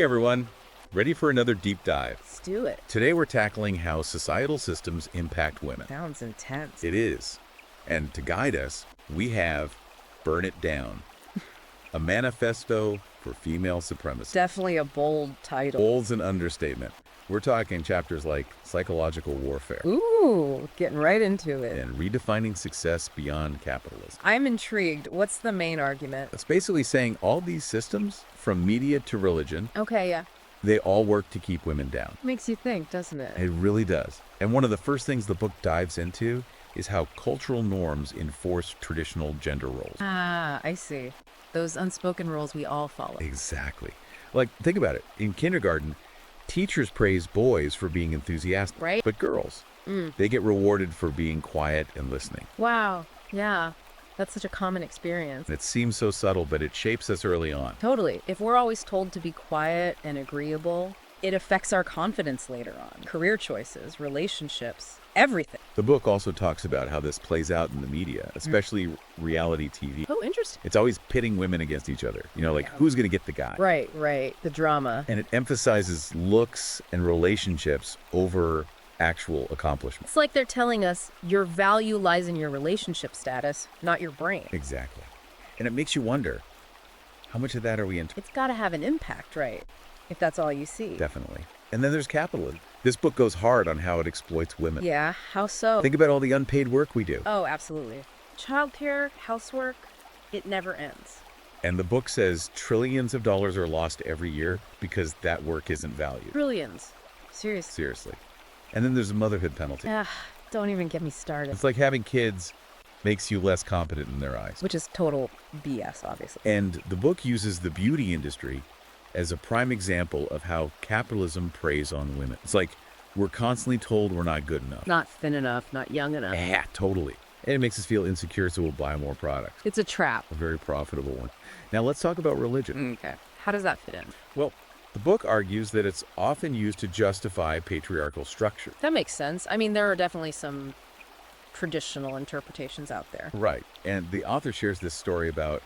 Hey everyone, ready for another deep dive? Let's do it. Today we're tackling how societal systems impact women. Sounds intense. It is. And to guide us, we have Burn It Down, a manifesto for female supremacy. Definitely a bold title. Bold's an understatement. We're talking chapters like psychological warfare Ooh, getting right into it. and redefining success beyond capitalism. I'm intrigued. What's the main argument? It's basically saying all these systems, from media to religion, Okay, yeah. they all work to keep women down. Makes you think, doesn't it? It really does. And one of the first things the book dives into is how cultural norms enforce traditional gender roles. Ah, I see. Those unspoken rules we all follow. Exactly. Like, think about it. In kindergarten, teachers praise boys for being enthusiastic. Right. But girls, they get rewarded for being quiet and listening. Wow. Yeah. That's such a common experience. It seems so subtle, but it shapes us early on. Totally. If we're always told to be quiet and agreeable, it affects our confidence later on. Career choices, relationships, everything. The book also talks about how this plays out in the media, especially reality TV. Oh, interesting. It's always pitting women against each other. You know, like, who's going to get the guy? Right. The drama. And it emphasizes looks and relationships over actual accomplishments. It's like they're telling us your value lies in your relationship status, not your brain. Exactly. And it makes you wonder, how much of that are we into? It's got to have an impact, right? If that's all you see. Definitely. And then there's capitalism. This book goes hard on how it exploits women. Yeah, how so? Think about all the unpaid work we do. Oh, absolutely. Childcare, housework, it never ends. And the book says trillions of dollars are lost every year because that work isn't valued. Trillions. Seriously. Seriously. And then there's a motherhood penalty. Don't even get me started. It's like having kids makes you less competent in their eyes. Which is total BS, obviously. And the book uses the beauty industry as a prime example of how capitalism preys on women. It's like we're constantly told we're not good enough. Not thin enough, not young enough. Yeah, totally. And it makes us feel insecure, so we'll buy more products. It's a trap. A very profitable one. Now let's talk about religion. Okay. How does that fit in? Well, the book argues that it's often used to justify patriarchal structure. That makes sense. I mean, there are definitely some traditional interpretations out there. Right. And the author shares this story about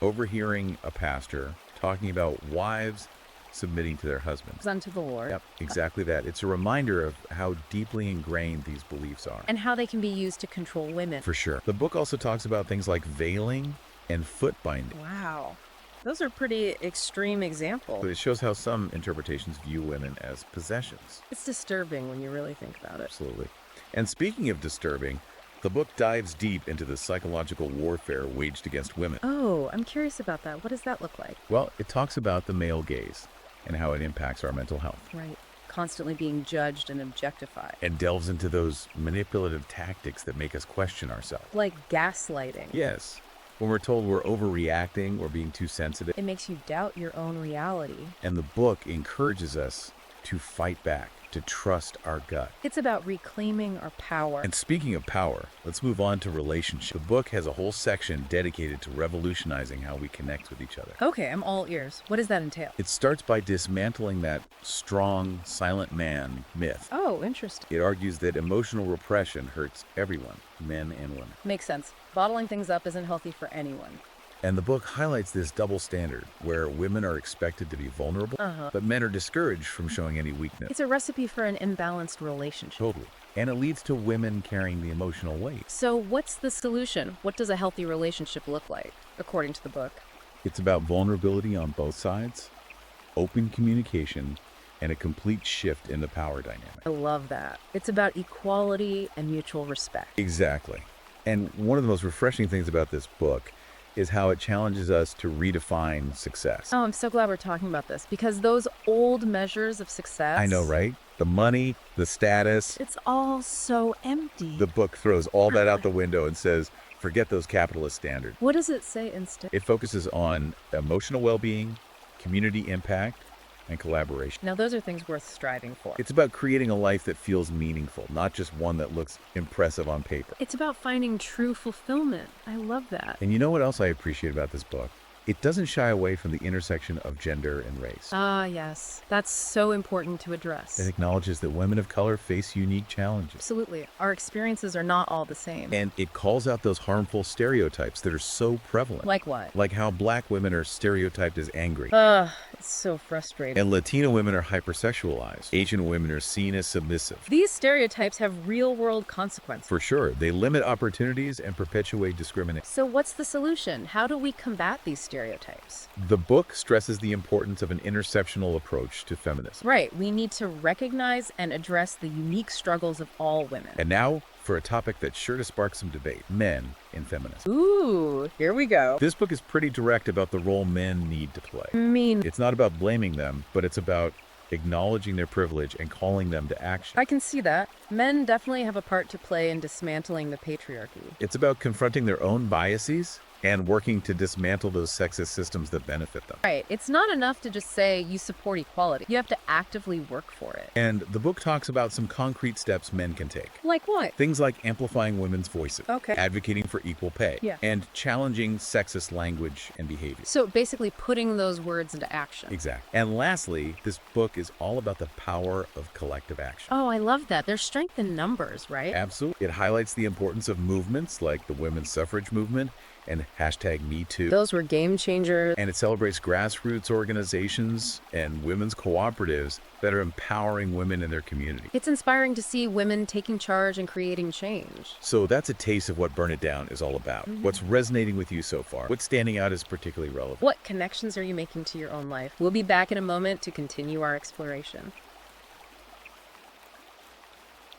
overhearing a pastor talking about wives submitting to their husbands. Unto the Lord. Yep, exactly that. It's a reminder of how deeply ingrained these beliefs are. And how they can be used to control women. For sure. The book also talks about things like veiling and foot binding. Wow. Those are pretty extreme examples. But it shows how some interpretations view women as possessions. It's disturbing when you really think about it. Absolutely. And speaking of disturbing, the book dives deep into the psychological warfare waged against women. Oh, I'm curious about that. What does that look like? Well, it talks about the male gaze and how it impacts our mental health. Right. Constantly being judged and objectified. And delves into those manipulative tactics that make us question ourselves. Like gaslighting. Yes. When we're told we're overreacting or being too sensitive. It makes you doubt your own reality. And the book encourages us to fight back, to trust our gut. It's about reclaiming our power. And speaking of power, let's move on to relationships. The book has a whole section dedicated to revolutionizing how we connect with each other. Okay, I'm all ears. What does that entail? It starts by dismantling that strong, silent man myth. Oh, interesting. It argues that emotional repression hurts everyone, men and women. Makes sense. Bottling things up isn't healthy for anyone. And the book highlights this double standard where women are expected to be vulnerable, but men are discouraged from showing any weakness. It's a recipe for an imbalanced relationship. Totally. And it leads to women carrying the emotional weight. So what's the solution? What does a healthy relationship look like, according to the book? It's about vulnerability on both sides, open communication, and a complete shift in the power dynamic. I love that. It's about equality and mutual respect. Exactly. And one of the most refreshing things about this book is how it challenges us to redefine success. Oh, I'm so glad we're talking about this, because those old measures of success... I know, right? The money, the status. It's all so empty. The book throws all that out the window and says, forget those capitalist standards. What does it say instead? It focuses on emotional well-being, community impact, and collaboration. Now, those are things worth striving for. It's about creating a life that feels meaningful, not just one that looks impressive on paper. It's about finding true fulfillment. I love that. And you know what else I appreciate about this book? It doesn't shy away from the intersection of gender and race. Ah, yes. That's so important to address. It acknowledges that women of color face unique challenges. Absolutely. Our experiences are not all the same. And it calls out those harmful stereotypes that are so prevalent. Like what? Like how black women are stereotyped as angry. It's It's so frustrating. And Latino women are hypersexualized. Asian women are seen as submissive. These stereotypes have real-world consequences. For sure, they limit opportunities and perpetuate discrimination. So what's the solution? How do we combat these stereotypes? The book stresses the importance of an intersectional approach to feminism. Right, we need to recognize and address the unique struggles of all women. And now, for a topic that's sure to spark some debate, men in feminism. Ooh, here we go. This book is pretty direct about the role men need to play. Mean. It's not about blaming them, but it's about acknowledging their privilege and calling them to action. I can see that. Men definitely have a part to play in dismantling the patriarchy. It's about confronting their own biases and working to dismantle those sexist systems that benefit them. Right, it's not enough to just say you support equality. You have to actively work for it. And the book talks about some concrete steps men can take. Like what? Things like amplifying women's voices, Okay. advocating for equal pay, Yeah. and challenging sexist language and behavior. So basically putting those words into action. Exactly. And lastly, this book is all about the power of collective action. Oh, I love that. There's strength in numbers, right? Absolutely. It highlights the importance of movements like the women's suffrage movement and #MeToo. Those were game changers. And it celebrates grassroots organizations and women's cooperatives that are empowering women in their community. It's inspiring to see women taking charge and creating change. So that's a taste of what Burn It Down is all about. What's resonating with you so far? What's standing out as particularly relevant? What connections are you making to your own life? We'll be back in a moment to continue our exploration.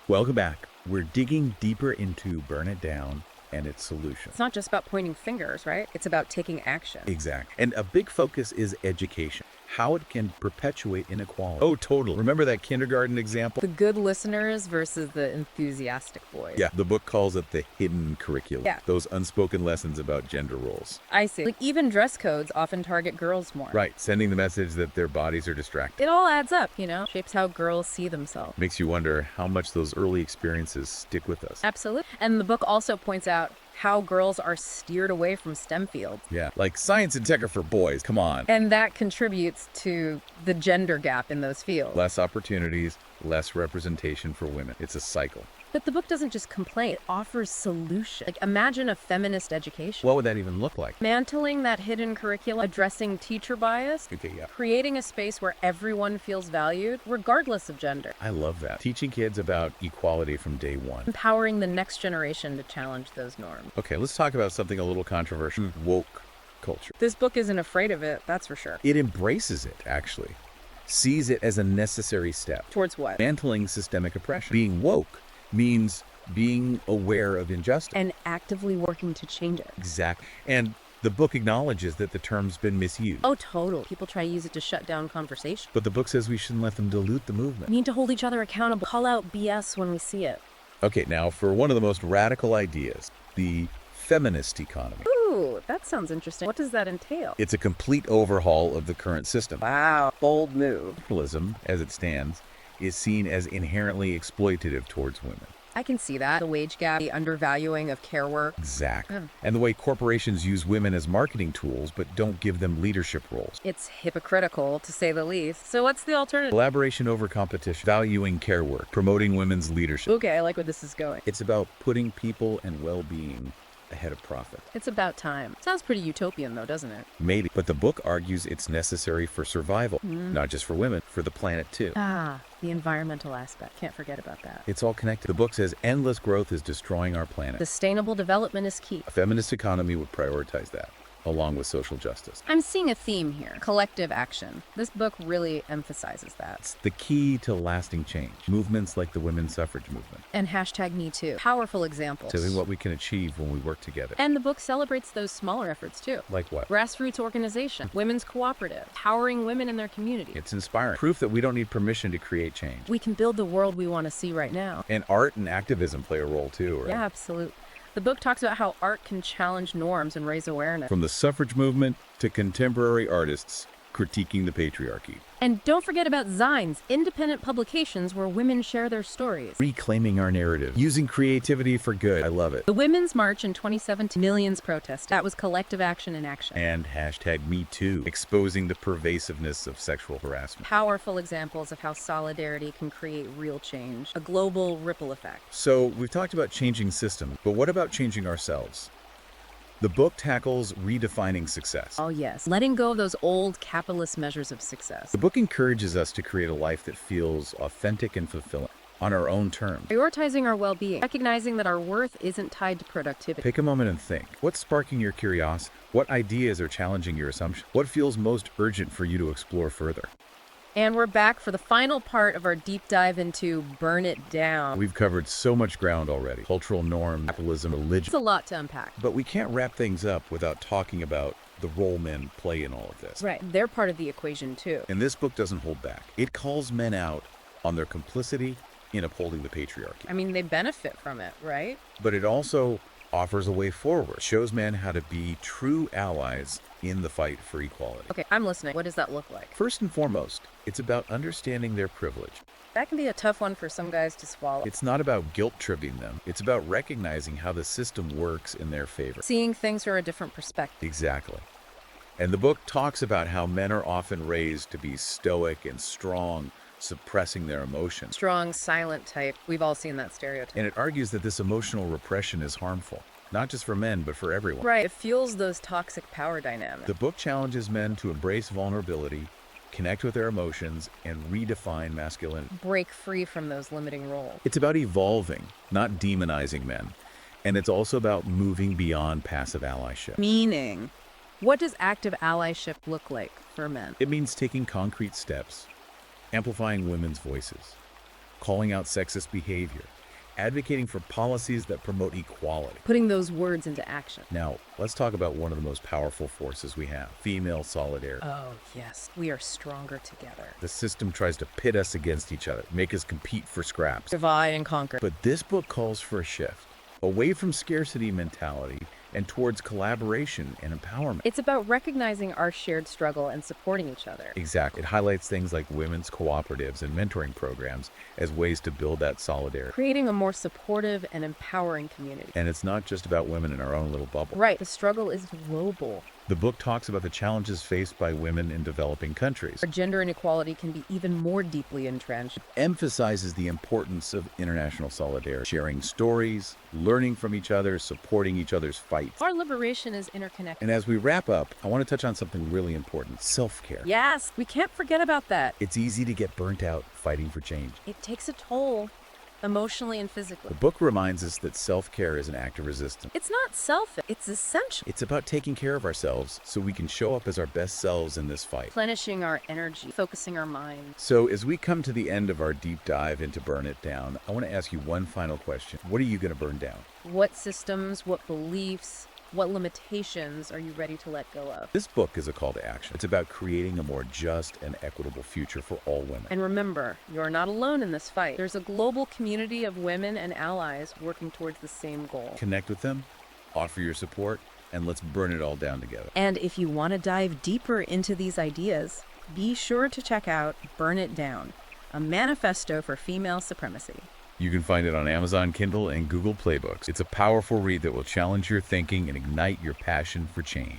Welcome back. We're digging deeper into Burn It Down and its solution. It's not just about pointing fingers, right? It's about taking action. Exactly. And a big focus is education, how it can perpetuate inequality. Oh, totally. Remember that kindergarten example? The good listeners versus the enthusiastic boys. Yeah, the book calls it the hidden curriculum. Yeah. Those unspoken lessons about gender roles. I see. Like even dress codes often target girls more. Right, sending the message that their bodies are distracted. It all adds up, shapes how girls see themselves. Makes you wonder how much those early experiences stick with us. Absolutely. And the book also points out how girls are steered away from STEM fields. Yeah, like science and tech are for boys, come on. And that contributes to the gender gap in those fields. Less opportunities, less representation for women. It's a cycle. But the book doesn't just complain, it offers solutions. Like imagine a feminist education. What would that even look like? Mantling that hidden curriculum, addressing teacher bias, Okay, yeah. creating a space where everyone feels valued, regardless of gender. I love that. Teaching kids about equality from day one. Empowering the next generation to challenge those norms. Okay, let's talk about something a little controversial. Woke culture. This book isn't afraid of it, that's for sure. It embraces it, actually. Sees it as a necessary step. Towards what? Mantling systemic oppression. Being woke means being aware of injustice. And actively working to change it. Exactly. And the book acknowledges that the term's been misused. Oh, totally. People try to use it to shut down conversation. But the book says we shouldn't let them dilute the movement. We need to hold each other accountable. Call out BS when we see it. Okay, now for one of the most radical ideas, the feminist economy. Ooh, that sounds interesting. What does that entail? It's a complete overhaul of the current system. Wow, bold move. Capitalism, as it stands, is seen as inherently exploitative towards women. I can see that. The wage gap, the undervaluing of care work. Exactly. Oh. And the way corporations use women as marketing tools but don't give them leadership roles. It's hypocritical, to say the least. So what's the alternative? Collaboration over competition, valuing care work, promoting women's leadership. Okay, I like where this is going. It's about putting people and well-being ahead of profit. It's about time. Sounds pretty utopian, though, doesn't it? Maybe. But the book argues it's necessary for survival, not just for women, for the planet too. Ah, the environmental aspect. Can't forget about that. It's all connected. The book says endless growth is destroying our planet. Sustainable development is key. A feminist economy would prioritize that, along with social justice. I'm seeing a theme here. Collective action. This book really emphasizes that. It's the key to lasting change. Movements like the women's suffrage movement. And #MeToo. Powerful examples. Telling what we can achieve when we work together. And the book celebrates those smaller efforts, too. Like what? Grassroots organization, women's cooperative, empowering women in their community. It's inspiring. Proof that we don't need permission to create change. We can build the world we want to see right now. And art and activism play a role too, right? Yeah, absolutely. The book talks about how art can challenge norms and raise awareness. From the suffrage movement to contemporary artists critiquing the patriarchy. And don't forget about zines, independent publications where women share their stories. Reclaiming our narrative. Using creativity for good. I love it. The Women's March in 2017, millions protested. That was collective action in action. And #MeToo, exposing the pervasiveness of sexual harassment. Powerful examples of how solidarity can create real change, a global ripple effect. So we've talked about changing systems, but what about changing ourselves? The book tackles redefining success. Oh, yes. Letting go of those old capitalist measures of success. The book encourages us to create a life that feels authentic and fulfilling on our own terms. Prioritizing our well-being, recognizing that our worth isn't tied to productivity. Take a moment and think. What's sparking your curiosity? What ideas are challenging your assumptions? What feels most urgent for you to explore further? And we're back for the final part of our deep dive into Burn It Down. We've covered so much ground already. Cultural norms, capitalism, religion. It's a lot to unpack. But we can't wrap things up without talking about the role men play in all of this. Right. They're part of the equation, too. And this book doesn't hold back. It calls men out on their complicity in upholding the patriarchy. I mean, they benefit from it, right? But it also offers a way forward, shows men how to be true allies in the fight for equality. Okay, I'm listening. What does that look like? First and foremost, it's about understanding their privilege. That can be a tough one for some guys to swallow. It's not about guilt-tripping them. It's about recognizing how the system works in their favor. Seeing things from a different perspective. Exactly. And the book talks about how men are often raised to be stoic and strong, suppressing their emotions. Strong, silent type. We've all seen that stereotype. And it argues that this emotional repression is harmful, not just for men, but for everyone. Right. It fuels those toxic power dynamics. The book challenges men to embrace vulnerability, connect with their emotions, and redefine masculinity. Break free from those limiting roles. It's about evolving, not demonizing men. And it's also about moving beyond passive allyship. Meaning, what does active allyship look like for men? It means taking concrete steps, amplifying women's voices, calling out sexist behavior, advocating for policies that promote equality. Putting those words into action. Now, let's talk about one of the most powerful forces we have, female solidarity. Oh, yes. We are stronger together. The system tries to pit us against each other, make us compete for scraps. Divide and conquer. But this book calls for a shift, away from scarcity mentality and towards collaboration and empowerment. It's about recognizing our shared struggle and supporting each other. Exactly. It highlights things like women's cooperatives and mentoring programs as ways to build that solidarity. Creating a more supportive and empowering community. And it's not just about women in our own little bubble. Right. The struggle is global. The book talks about the challenges faced by women in developing countries. Our gender inequality can be even more deeply entrenched. Emphasizes the importance of international solidarity, sharing stories, learning from each other, supporting each other's fights. Our liberation is interconnected. And as we wrap up, I want to touch on something really important, self-care. Yes, we can't forget about that. It's easy to get burnt out fighting for change. It takes a toll, emotionally and physically. The book reminds us that self-care is an act of resistance. It's not selfish, it's essential. It's about taking care of ourselves so we can show up as our best selves in this fight. Replenishing our energy, focusing our mind. So as we come to the end of our deep dive into Burn It Down, I want to ask you one final question. What are you going to burn down? What systems, what beliefs, what limitations are you ready to let go of? This book is a call to action. It's about creating a more just and equitable future for all women. And remember, you're not alone in this fight. There's a global community of women and allies working towards the same goal. Connect with them, offer your support, and let's burn it all down together. And if you want to dive deeper into these ideas, be sure to check out Burn It Down, a manifesto for female supremacy. You can find it on Amazon Kindle and Google Play Books. It's a powerful read that will challenge your thinking and ignite your passion for change.